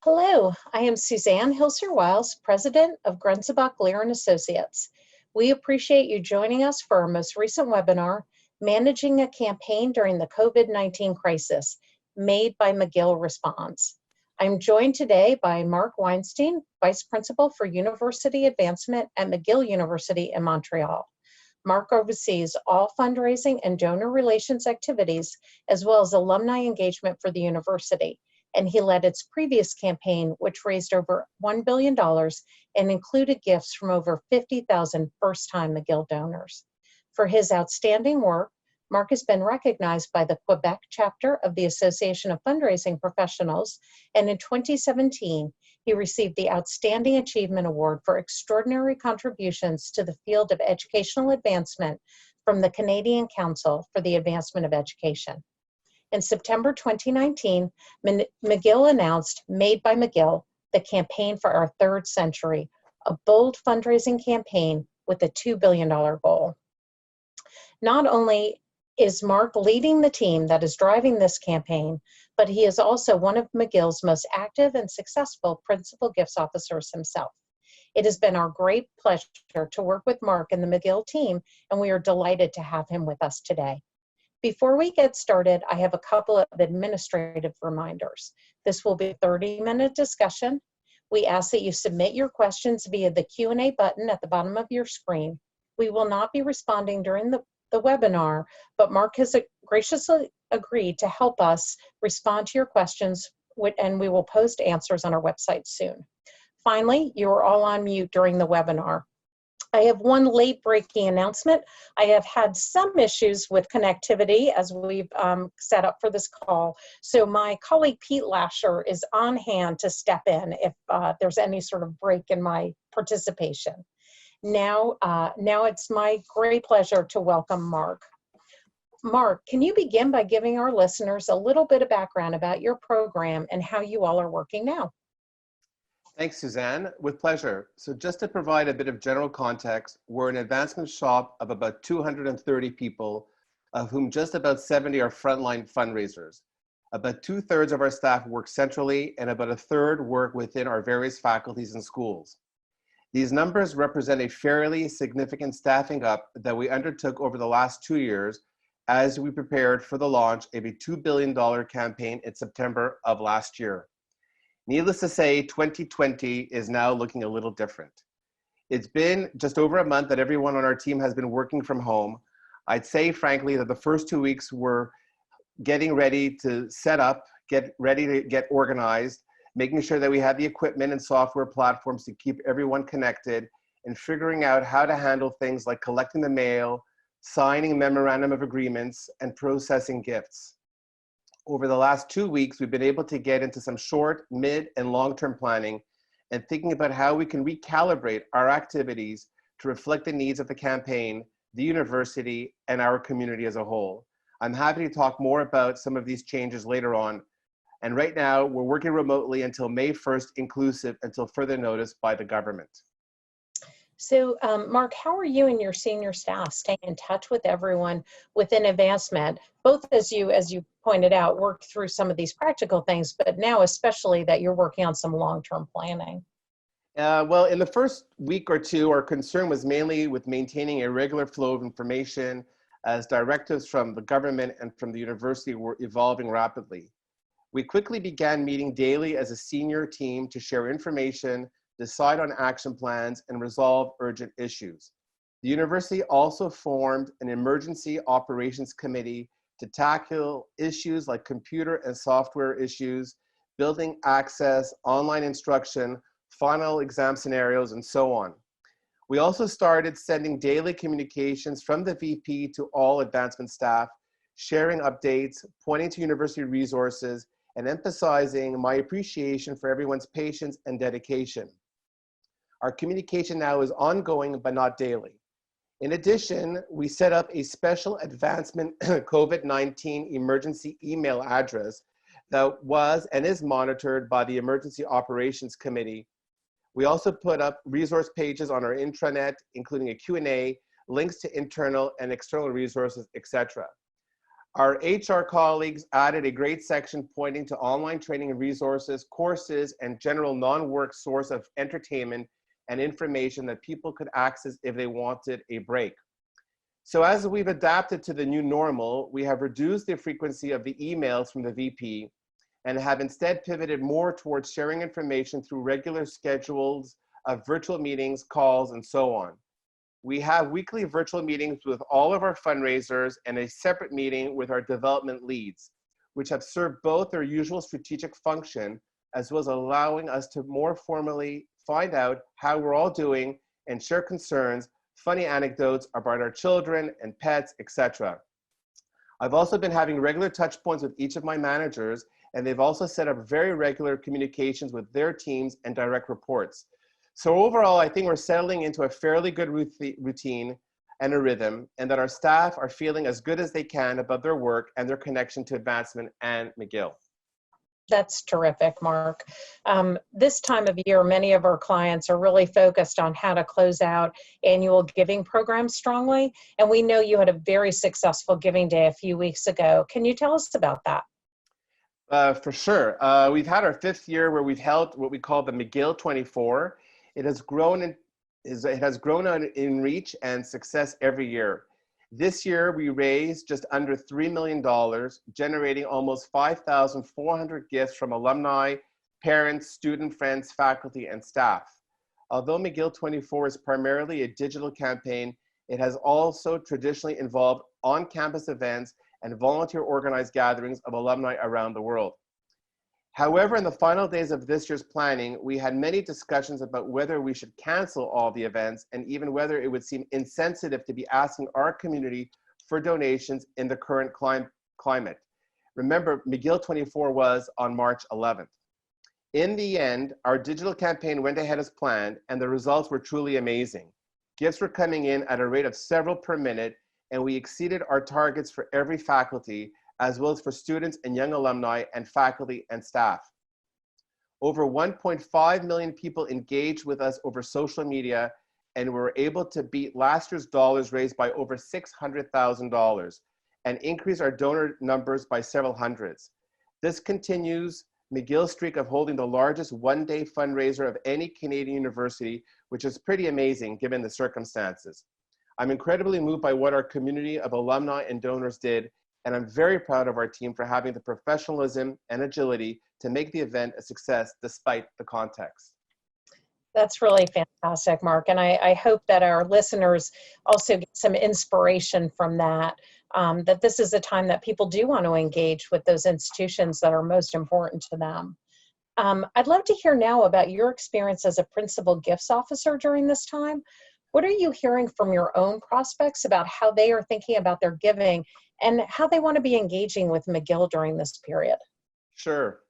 Hello, I am Suzanne Hilser-Wiles, President of Grenzebach, Glier & Associates. We appreciate you joining us for our most recent webinar, Managing a Campaign During the COVID-19 Crisis, made by McGill Responds. I'm joined today by Marc Weinstein, Vice Principal for University Advancement at McGill University in Montreal. Marc oversees all fundraising and donor relations activities, as well as alumni engagement for the university. And he led its previous campaign, which raised over $1 billion and included gifts from over 50,000 first-time McGill donors. For his outstanding work, Marc has been recognized by the Quebec chapter of the Association of Fundraising Professionals, and in 2017, he received the Outstanding Achievement Award for extraordinary contributions to the field of educational advancement from the Canadian Council for the Advancement of Education. In September 2019, McGill announced Made by McGill, the campaign for our third century, a bold fundraising campaign with a $2 billion goal. Not only is Marc leading the team that is driving this campaign, but he is also one of McGill's most active and successful principal gifts officers himself. It has been our great pleasure to work with Marc and the McGill team, and we are delighted to have him with us today. Before we get started, I have a couple of administrative reminders. This will be a 30-minute discussion. We ask that you submit your questions via the Q&A button at the bottom of your screen. We will not be responding during the webinar, but Marc has graciously agreed to help us respond to your questions, and we will post answers on our website soon. Finally, you are all on mute during the webinar. I have one late-breaking announcement. I have had some issues with connectivity as we've set up for this call. So my colleague Pete Lasher is on hand to step in if there's any sort of break in my participation. Now it's my great pleasure to welcome Marc. Marc, can you begin by giving our listeners a little bit of background about your program and how you all are working now? Thanks, Suzanne. With pleasure. So just to provide a bit of general context, we're an advancement shop of about 230 people, of whom just about 70 are frontline fundraisers. About 2/3 of our staff work centrally, and about 1/3 work within our various faculties and schools. These numbers represent a fairly significant staffing up that we undertook over the last 2 years as we prepared for the launch of a $2 billion campaign in September of last year. Needless to say, 2020 is now looking a little different. It's been just over a month that everyone on our team has been working from home. I'd say, frankly, that the first 2 weeks were getting ready to set up, get ready to get organized, making sure that we had the equipment and software platforms to keep everyone connected, and figuring out how to handle things like collecting the mail, signing memorandum of agreements, and processing gifts. Over the last 2 weeks, we've been able to get into some short, mid, and long-term planning and thinking about how we can recalibrate our activities to reflect the needs of the campaign, the university, and our community as a whole. I'm happy to talk more about some of these changes later on. And right now, we're working remotely until May 1st, inclusive, until further notice by the government. So, Marc, how are you and your senior staff staying in touch with everyone within advancement, both as you pointed out, work through some of these practical things, but now especially that you're working on some long-term planning? Well, in the first week or two, our concern was mainly with maintaining a regular flow of information as directives from the government and from the university were evolving rapidly. We quickly began meeting daily as a senior team to share information, decide on action plans, and resolve urgent issues. The university also formed an emergency operations committee to tackle issues like computer and software issues, building access, online instruction, final exam scenarios, and so on. We also started sending daily communications from the VP to all advancement staff, sharing updates, pointing to university resources, and emphasizing my appreciation for everyone's patience and dedication. Our communication now is ongoing, but not daily. In addition, we set up a special advancement COVID-19 emergency email address that was and is monitored by the Emergency Operations Committee. We also put up resource pages on our intranet, including a Q&A, links to internal and external resources, etc. Our HR colleagues added a great section pointing to online training and resources, courses, and general non-work source of entertainment and information that people could access if they wanted a break. So as we've adapted to the new normal, we have reduced the frequency of the emails from the VP and have instead pivoted more towards sharing information through regular schedules of virtual meetings, calls, and so on. We have weekly virtual meetings with all of our fundraisers and a separate meeting with our development leads, which have served both their usual strategic function as well as allowing us to more formally find out how we're all doing and share concerns, funny anecdotes about our children and pets, etc. I've also been having regular touch points with each of my managers, and they've also set up very regular communications with their teams and direct reports. So overall, I think we're settling into a fairly good routine and a rhythm, and that our staff are feeling as good as they can about their work and their connection to advancement and McGill. That's terrific, Marc. This time of year, many of our clients are really focused on how to close out annual giving programs strongly. And we know you had a very successful giving day a few weeks ago. Can you tell us about that? For sure. We've had our 5th year where we've held what we call the McGill 24. It has grown in reach and success every year. This year, we raised just under $3 million, generating almost 5,400 gifts from alumni, parents, student friends, faculty, and staff. Although McGill 24 is primarily a digital campaign, it has also traditionally involved on-campus events and volunteer-organized gatherings of alumni around the world. However, in the final days of this year's planning, we had many discussions about whether we should cancel all the events and even whether it would seem insensitive to be asking our community for donations in the current climate. Remember, McGill 24 was on March 11th. In the end, our digital campaign went ahead as planned, and the results were truly amazing. Gifts were coming in at a rate of several per minute, and we exceeded our targets for every faculty, as well as for students and young alumni and faculty and staff. Over 1.5 million people engaged with us over social media, and we were able to beat last year's dollars raised by over $600,000 and increase our donor numbers by several hundreds. This continues McGill's streak of holding the largest one-day fundraiser of any Canadian university, which is pretty amazing given the circumstances. I'm incredibly moved by what our community of alumni and donors did, and I'm very proud of our team for having the professionalism and agility to make the event a success despite the context. That's really fantastic, Marc. And I hope that our listeners also get some inspiration from that, that this is a time that people do want to engage with those institutions that are most important to them. I'd love to hear now about your experience as a principal gifts officer during this time. What are you hearing from your own prospects about how they are thinking about their giving and how they want to be engaging with McGill during this period? Sure.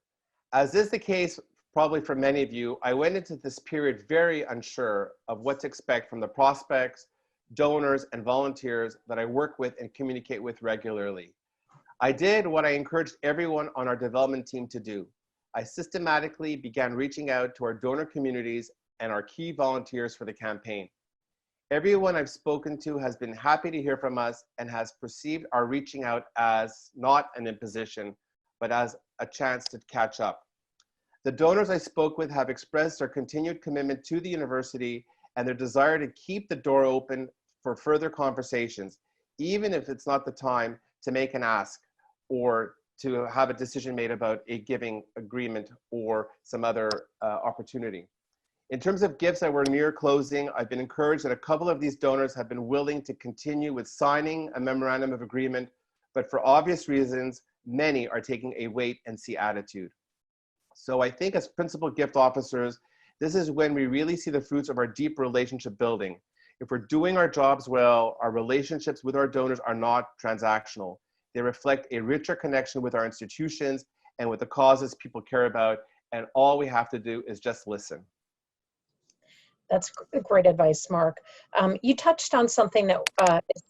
As is the case probably for many of you, I went into this period very unsure of what to expect from the prospects, donors, and volunteers that I work with and communicate with regularly. I did what I encouraged everyone on our development team to do. I systematically began reaching out to our donor communities and our key volunteers for the campaign. Everyone I've spoken to has been happy to hear from us and has perceived our reaching out as not an imposition, but as a chance to catch up. The donors I spoke with have expressed their continued commitment to the university and their desire to keep the door open for further conversations, even if it's not the time to make an ask or to have a decision made about a giving agreement or some other opportunity. In terms of gifts that were near closing, I've been encouraged that a couple of these donors have been willing to continue with signing a memorandum of agreement, but for obvious reasons, many are taking a wait and see attitude. So I think as principal gift officers, this is when we really see the fruits of our deep relationship building. If we're doing our jobs well, our relationships with our donors are not transactional. They reflect a richer connection with our institutions and with the causes people care about, and all we have to do is just listen. That's great advice, Marc. You touched on something that is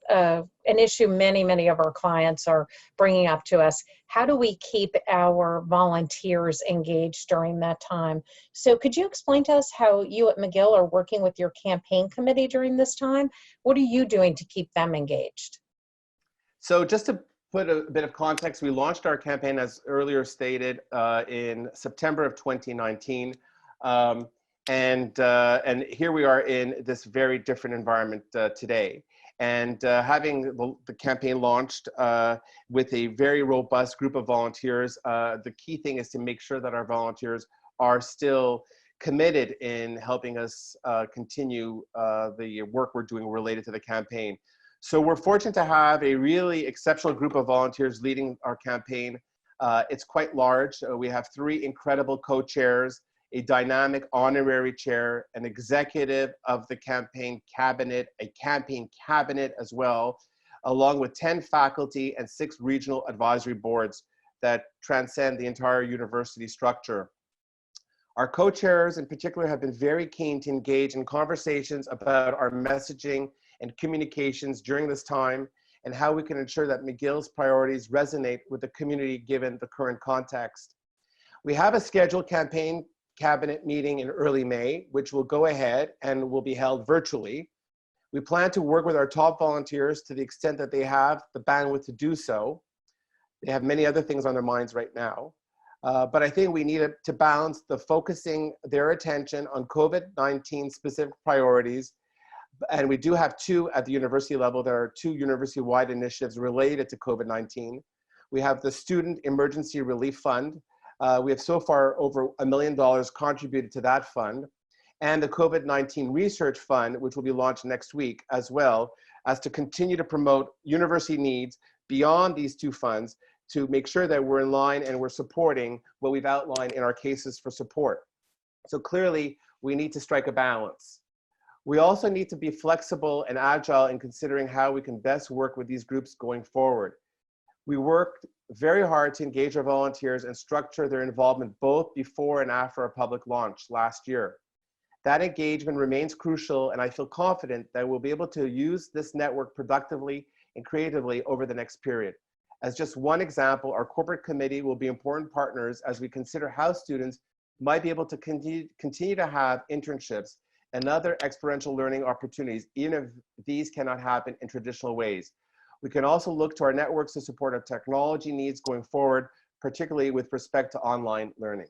an issue many of our clients are bringing up to us. How do we keep our volunteers engaged during that time? So could you explain to us how you at McGill are working with your campaign committee during this time? What are you doing to keep them engaged? So just to put a bit of context, we launched our campaign, as earlier stated, in September of 2019. And here we are in this very different environment today. And having the campaign launched with a very robust group of volunteers, the key thing is to make sure that our volunteers are still committed in helping us continue the work we're doing related to the campaign. So we're fortunate to have a really exceptional group of volunteers leading our campaign. It's quite large. We have 3 incredible co-chairs, a dynamic honorary chair, an executive of the campaign cabinet, a campaign cabinet as well, along with 10 faculty and 6 regional advisory boards that transcend the entire university structure. Our co-chairs in particular have been very keen to engage in conversations about our messaging and communications during this time and how we can ensure that McGill's priorities resonate with the community given the current context. We have a scheduled campaign cabinet meeting in early May, which will go ahead and will be held virtually. We plan to work with our top volunteers to the extent that they have the bandwidth to do so. They have many other things on their minds right now. But I think we need to balance the focusing their attention on COVID-19 specific priorities. And we do have 2 at the university level. There are 2 university-wide initiatives related to COVID-19. We have the Student Emergency Relief Fund. We have so far over $1 million contributed to that fund, and the COVID-19 Research Fund, which will be launched next week, as well as to continue to promote university needs beyond these 2 funds to make sure that we're in line and we're supporting what we've outlined in our cases for support. So clearly, we need to strike a balance. We also need to be flexible and agile in considering how we can best work with these groups going forward. We worked very hard to engage our volunteers and structure their involvement both before and after our public launch last year. That engagement remains crucial, and I feel confident that we'll be able to use this network productively and creatively over the next period. As just one example, our corporate committee will be important partners as we consider how students might be able to continue to have internships and other experiential learning opportunities, even if these cannot happen in traditional ways. We can also look to our networks to support our technology needs going forward, particularly with respect to online learning.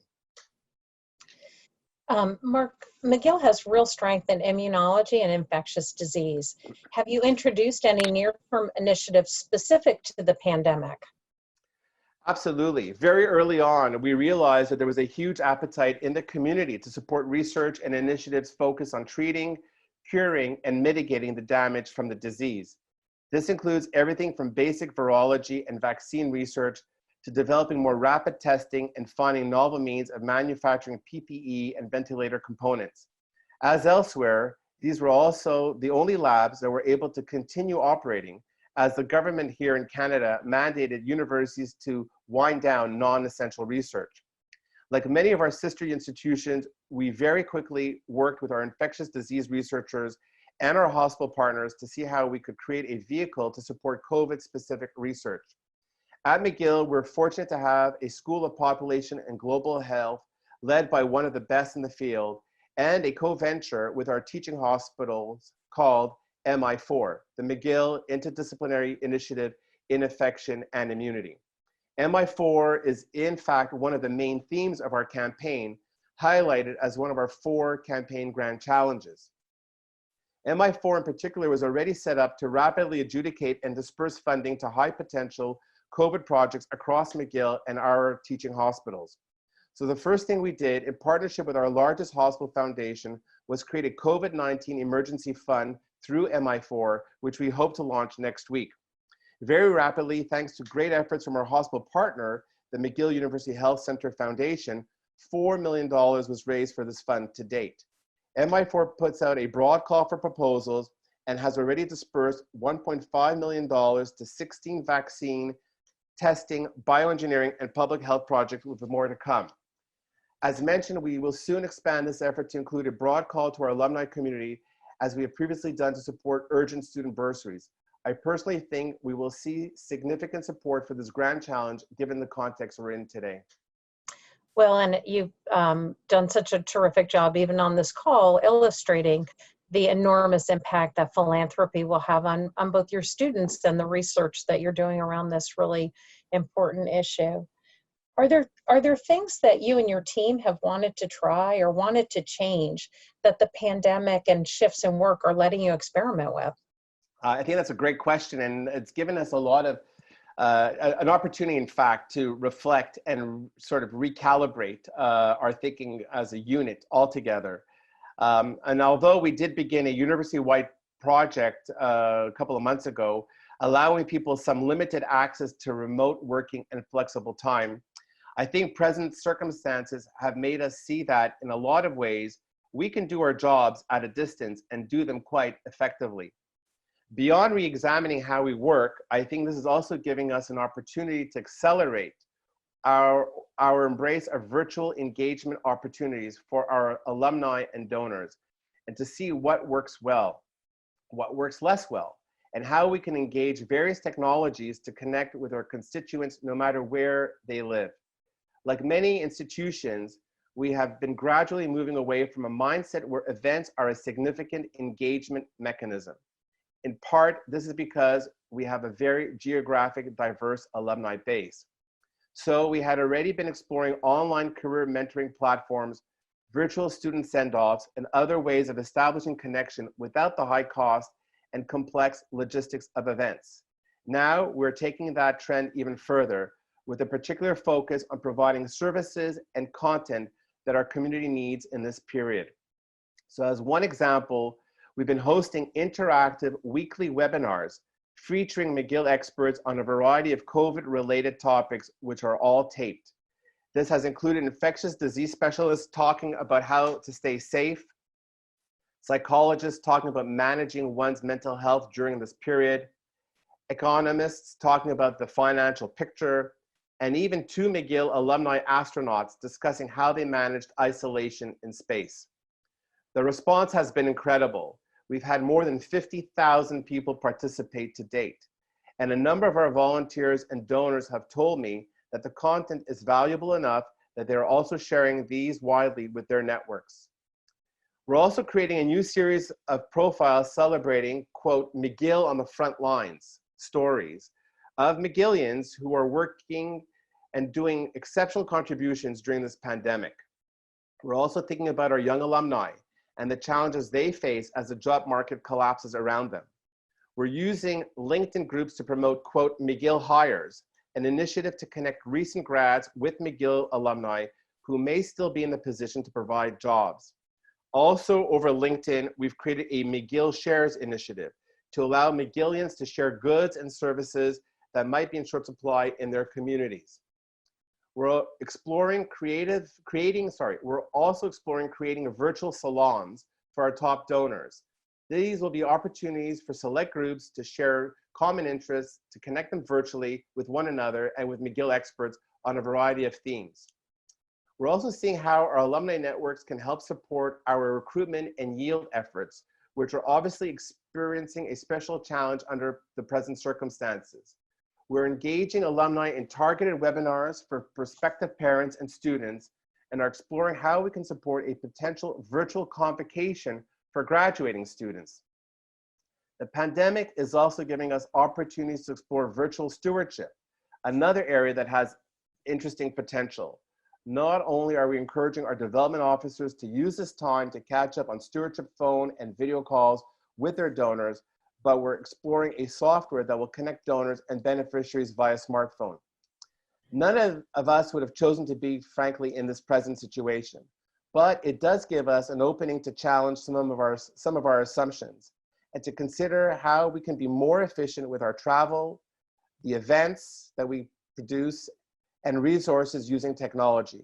Marc, McGill has real strength in immunology and infectious disease. Have you introduced any near-term initiatives specific to the pandemic? Absolutely. Very early on, we realized that there was a huge appetite in the community to support research and initiatives focused on treating, curing, and mitigating the damage from the disease. This includes everything from basic virology and vaccine research to developing more rapid testing and finding novel means of manufacturing PPE and ventilator components. As elsewhere, these were also the only labs that were able to continue operating as the government here in Canada mandated universities to wind down non-essential research. Like many of our sister institutions, we very quickly worked with our infectious disease researchers and our hospital partners to see how we could create a vehicle to support COVID-specific research. At McGill, we're fortunate to have a School of Population and Global Health led by one of the best in the field, and a co-venture with our teaching hospitals called MI4, the McGill Interdisciplinary Initiative in Infection and Immunity. MI4 is in fact one of the main themes of our campaign, highlighted as one of our 4 campaign grand challenges. MI4 in particular was already set up to rapidly adjudicate and disperse funding to high potential COVID projects across McGill and our teaching hospitals. So the first thing we did in partnership with our largest hospital foundation was create a COVID-19 emergency fund through MI4, which we hope to launch next week. Very rapidly, thanks to great efforts from our hospital partner, the McGill University Health Center Foundation, $4 million was raised for this fund to date. MI4 puts out a broad call for proposals and has already dispersed $1.5 million to 16 vaccine, testing, bioengineering, and public health projects with more to come. As mentioned, we will soon expand this effort to include a broad call to our alumni community, as we have previously done to support urgent student bursaries. I personally think we will see significant support for this grand challenge given the context we're in today. Well, and you've done such a terrific job, even on this call, illustrating the enormous impact that philanthropy will have on both your students and the research that you're doing around this really important issue. Are there things that you and your team have wanted to try or wanted to change that the pandemic and shifts in work are letting you experiment with? I think that's a great question, and it's given us a lot of an opportunity, in fact, to reflect and sort of recalibrate our thinking as a unit altogether. And although we did begin a university-wide project a couple of months ago, allowing people some limited access to remote working and flexible time, I think present circumstances have made us see that in a lot of ways, we can do our jobs at a distance and do them quite effectively. Beyond re-examining how we work, I think this is also giving us an opportunity to accelerate our embrace of virtual engagement opportunities for our alumni and donors, and to see what works well, what works less well, and how we can engage various technologies to connect with our constituents no matter where they live. Like many institutions, we have been gradually moving away from a mindset where events are a significant engagement mechanism. In part, this is because we have a very geographic, diverse alumni base. So we had already been exploring online career mentoring platforms, virtual student send-offs, and other ways of establishing connection without the high cost and complex logistics of events. Now we're taking that trend even further, with a particular focus on providing services and content that our community needs in this period. So as one example, we've been hosting interactive weekly webinars featuring McGill experts on a variety of COVID-related topics, which are all taped. This has included infectious disease specialists talking about how to stay safe, psychologists talking about managing one's mental health during this period, economists talking about the financial picture, and even 2 McGill alumni astronauts discussing how they managed isolation in space. The response has been incredible. We've had more than 50,000 people participate to date, and a number of our volunteers and donors have told me that the content is valuable enough that they're also sharing these widely with their networks. We're also creating a new series of profiles celebrating, quote, McGill on the front lines, stories of McGillians who are working and doing exceptional contributions during this pandemic. We're also thinking about our young alumni and the challenges they face as the job market collapses around them. We're using LinkedIn groups to promote, quote, McGill Hires, an initiative to connect recent grads with McGill alumni who may still be in the position to provide jobs. Also over LinkedIn, we've created a McGill Shares initiative to allow McGillians to share goods and services that might be in short supply in their communities. We're also exploring creating virtual salons for our top donors. These will be opportunities for select groups to share common interests, to connect them virtually with one another and with McGill experts on a variety of themes. We're also seeing how our alumni networks can help support our recruitment and yield efforts, which are obviously experiencing a special challenge under the present circumstances. We're engaging alumni in targeted webinars for prospective parents and students, and are exploring how we can support a potential virtual convocation for graduating students. The pandemic is also giving us opportunities to explore virtual stewardship, another area that has interesting potential. Not only are we encouraging our development officers to use this time to catch up on stewardship phone and video calls with their donors, but we're exploring a software that will connect donors and beneficiaries via smartphone. None of us would have chosen to be, frankly, in this present situation, but it does give us an opening to challenge some of our assumptions and to consider how we can be more efficient with our travel, the events that we produce, and resources using technology.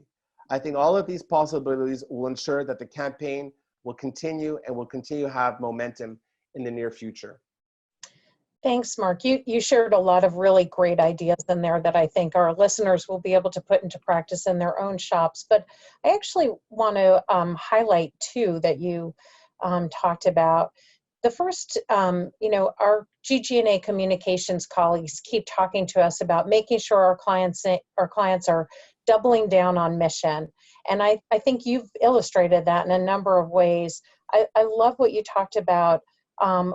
I think all of these possibilities will ensure that the campaign will continue and will continue to have momentum in the near future. Thanks, Marc. You shared a lot of really great ideas in there that I think our listeners will be able to put into practice in their own shops. But I actually want to highlight two that you talked about. The first, our GG+A communications colleagues keep talking to us about making sure our clients are doubling down on mission. And I think you've illustrated that in a number of ways I love what you talked about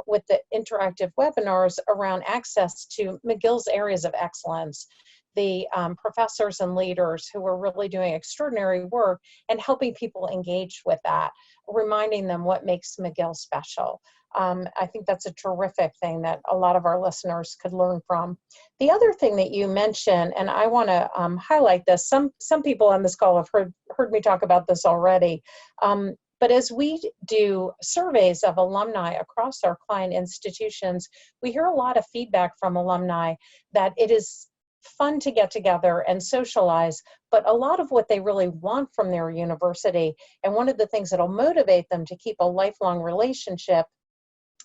with the interactive webinars around access to McGill's areas of excellence, the professors and leaders who are really doing extraordinary work and helping people engage with that, reminding them what makes McGill special. I think that's a terrific thing that a lot of our listeners could learn from. The other thing that you mentioned, and I want to highlight this, some people on this call have heard me talk about this already, but as we do surveys of alumni across our client institutions, we hear a lot of feedback from alumni that it is fun to get together and socialize, but a lot of what they really want from their university, and one of the things that'll motivate them to keep a lifelong relationship,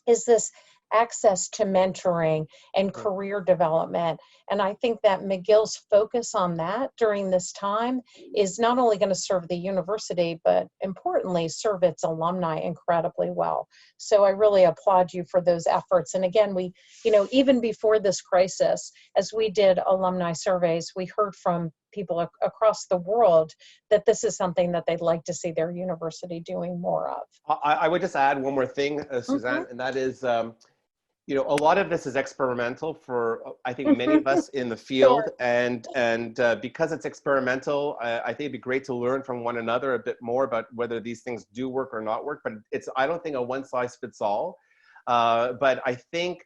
is this access to mentoring and career development. And I think that McGill's focus on that during this time is not only going to serve the university, but importantly, serve its alumni incredibly well. So I really applaud you for those efforts. And again, we, even before this crisis, as we did alumni surveys, we heard from people across the world that this is something that they'd like to see their university doing more of. I would just add one more thing, Suzanne, and that is, a lot of this is experimental for, I think, many of us in the field. Sure. And because it's experimental, I think it'd be great to learn from one another a bit more about whether these things do work or not work. But I don't think a one size fits all. But I think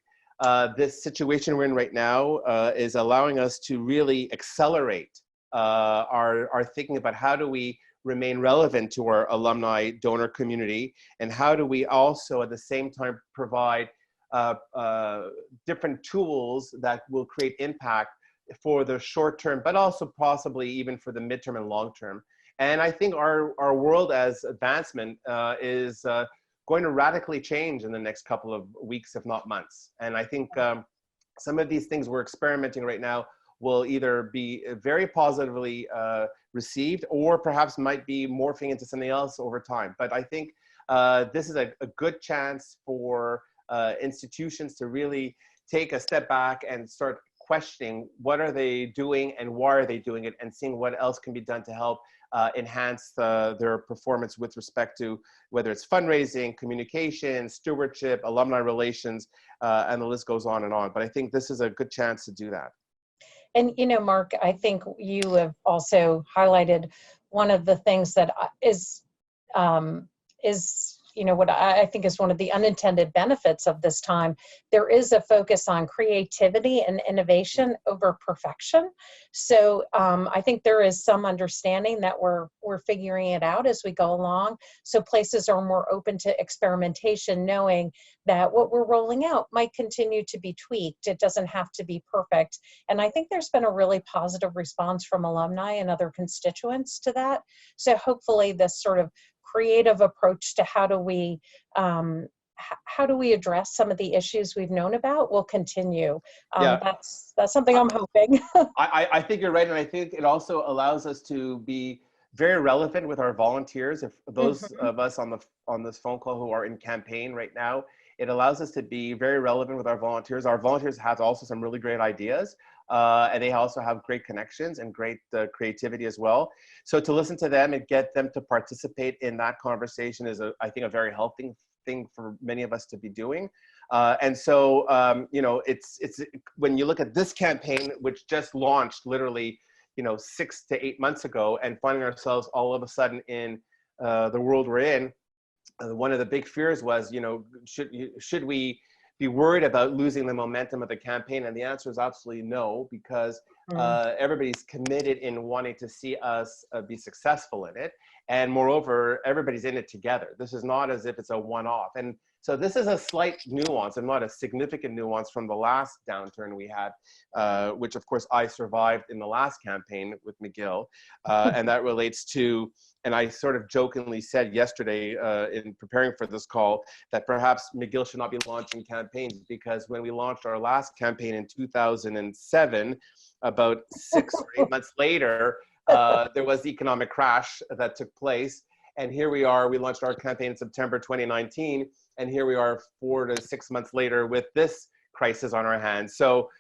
this situation we're in right now is allowing us to really accelerate our thinking about how do we remain relevant to our alumni donor community, and how do we also at the same time provide different tools that will create impact for the short term, but also possibly even for the midterm and long term. And I think our world as advancement is going to radically change in the next couple of weeks, if not months. And I think some of these things we're experimenting right now will either be very positively received, or perhaps might be morphing into something else over time. But I think this is a good chance for institutions to really take a step back and start questioning what are they doing and why are they doing it, and seeing what else can be done to help enhance their performance with respect to whether it's fundraising, communication, stewardship, alumni relations, and the list goes on and on. But I think this is a good chance to do that. And, Marc, I think you have also highlighted one of the things that is what I think is one of the unintended benefits of this time. There is a focus on creativity and innovation over perfection. So I think there is some understanding that we're figuring it out as we go along. So places are more open to experimentation, knowing that what we're rolling out might continue to be tweaked. It doesn't have to be perfect. And I think there's been a really positive response from alumni and other constituents to that. So hopefully this sort of creative approach to how do we address some of the issues we've known about will continue. That's something I'm hoping. I think you're right, and I think it also allows us to be very relevant with our volunteers. If those of us on this phone call who are in campaign right now, it allows us to be very relevant with our volunteers. Our volunteers have also some really great ideas. And they also have great connections and great creativity as well. So to listen to them and get them to participate in that conversation is, I think, a very healthy thing for many of us to be doing. And so, it's when you look at this campaign, which just launched literally, 6 to 8 months ago, and finding ourselves all of a sudden in the world we're in, one of the big fears was, should we be worried about losing the momentum of the campaign? And the answer is absolutely no, because everybody's committed in wanting to see us be successful in it. And moreover, everybody's in it together. This is not as if it's a one-off. And so this is a slight nuance and not a significant nuance from the last downturn we had, which of course I survived in the last campaign with McGill. And that relates to, and I sort of jokingly said yesterday in preparing for this call, that perhaps McGill should not be launching campaigns, because when we launched our last campaign in 2007, about 6 or 8 months later, there was the economic crash that took place. And here we are, we launched our campaign in September 2019, and here we are 4 to 6 months later with this crisis on our hands. So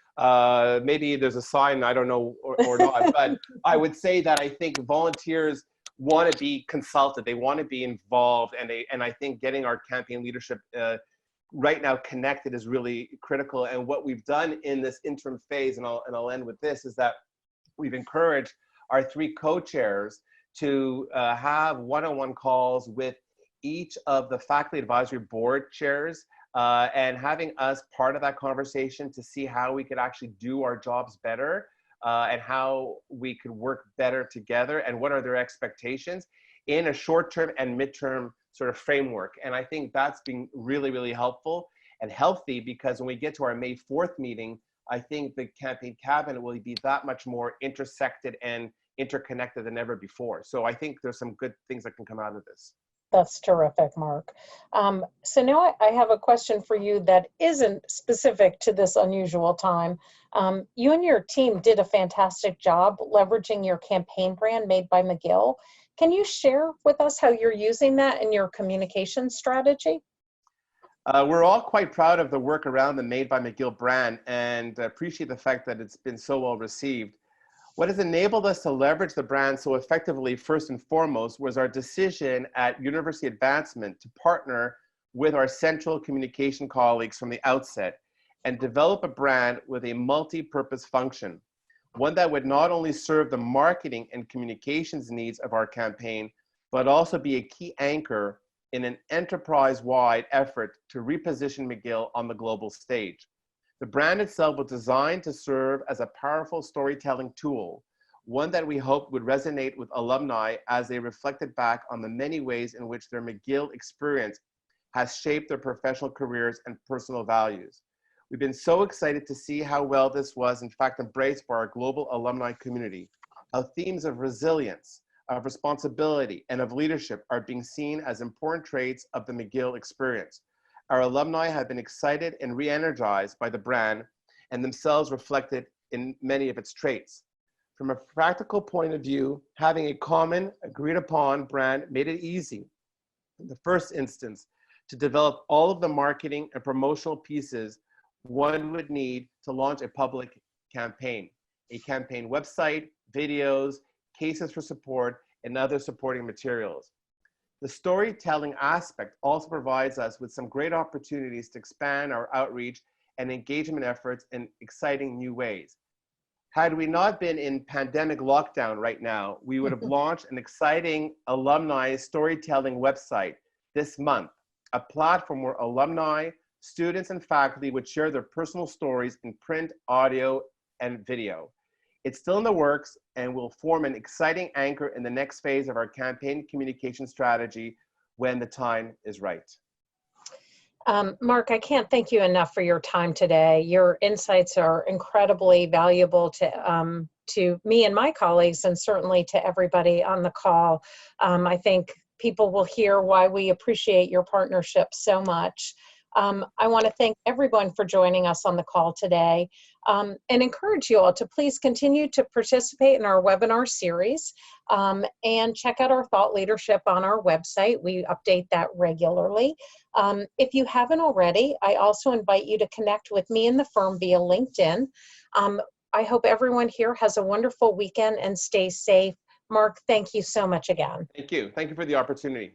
maybe there's a sign, I don't know, or not, but I would say that I think volunteers want to be consulted, they want to be involved, and I think getting our campaign leadership right now connected is really critical. And what we've done in this interim phase, and I'll end with this, is that we've encouraged our 3 co-chairs to have one-on-one calls with each of the faculty advisory board chairs, and having us part of that conversation to see how we could actually do our jobs better, and how we could work better together, and what are their expectations in a short-term and midterm sort of framework. And I think that's been really, really helpful and healthy, because when we get to our May 4th meeting, I think the campaign cabinet will be that much more intersected and interconnected than ever before. So I think there's some good things that can come out of this. That's terrific, Marc. So now I have a question for you that isn't specific to this unusual time. You and your team did a fantastic job leveraging your campaign brand Made by McGill. Can you share with us how you're using that in your communication strategy? We're all quite proud of the work around the Made by McGill brand, and appreciate the fact that it's been so well received. What has enabled us to leverage the brand so effectively, first and foremost, was our decision at University Advancement to partner with our central communication colleagues from the outset and develop a brand with a multi-purpose function, one that would not only serve the marketing and communications needs of our campaign, but also be a key anchor in an enterprise-wide effort to reposition McGill on the global stage. The brand itself was designed to serve as a powerful storytelling tool, one that we hope would resonate with alumni as they reflected back on the many ways in which their McGill experience has shaped their professional careers and personal values. We've been so excited to see how well this was in fact embraced by our global alumni community. How themes of resilience, of responsibility, and of leadership are being seen as important traits of the McGill experience. Our alumni have been excited and re-energized by the brand and themselves reflected in many of its traits. From a practical point of view, having a common, agreed upon brand made it easy, in the first instance, to develop all of the marketing and promotional pieces one would need to launch a public campaign website, videos, cases for support, and other supporting materials. The storytelling aspect also provides us with some great opportunities to expand our outreach and engagement efforts in exciting new ways. Had we not been in pandemic lockdown right now, we would have launched an exciting alumni storytelling website this month, a platform where alumni, students, and faculty would share their personal stories in print, audio, and video. It's still in the works and will form an exciting anchor in the next phase of our campaign communication strategy when the time is right. Marc, I can't thank you enough for your time today. Your insights are incredibly valuable to me and my colleagues, and certainly to everybody on the call. I think people will hear why we appreciate your partnership so much. I want to thank everyone for joining us on the call today, and encourage you all to please continue to participate in our webinar series, and check out our thought leadership on our website. We update that regularly. If you haven't already, I also invite you to connect with me and the firm via LinkedIn. I hope everyone here has a wonderful weekend and stay safe. Marc, thank you so much again. Thank you. Thank you for the opportunity.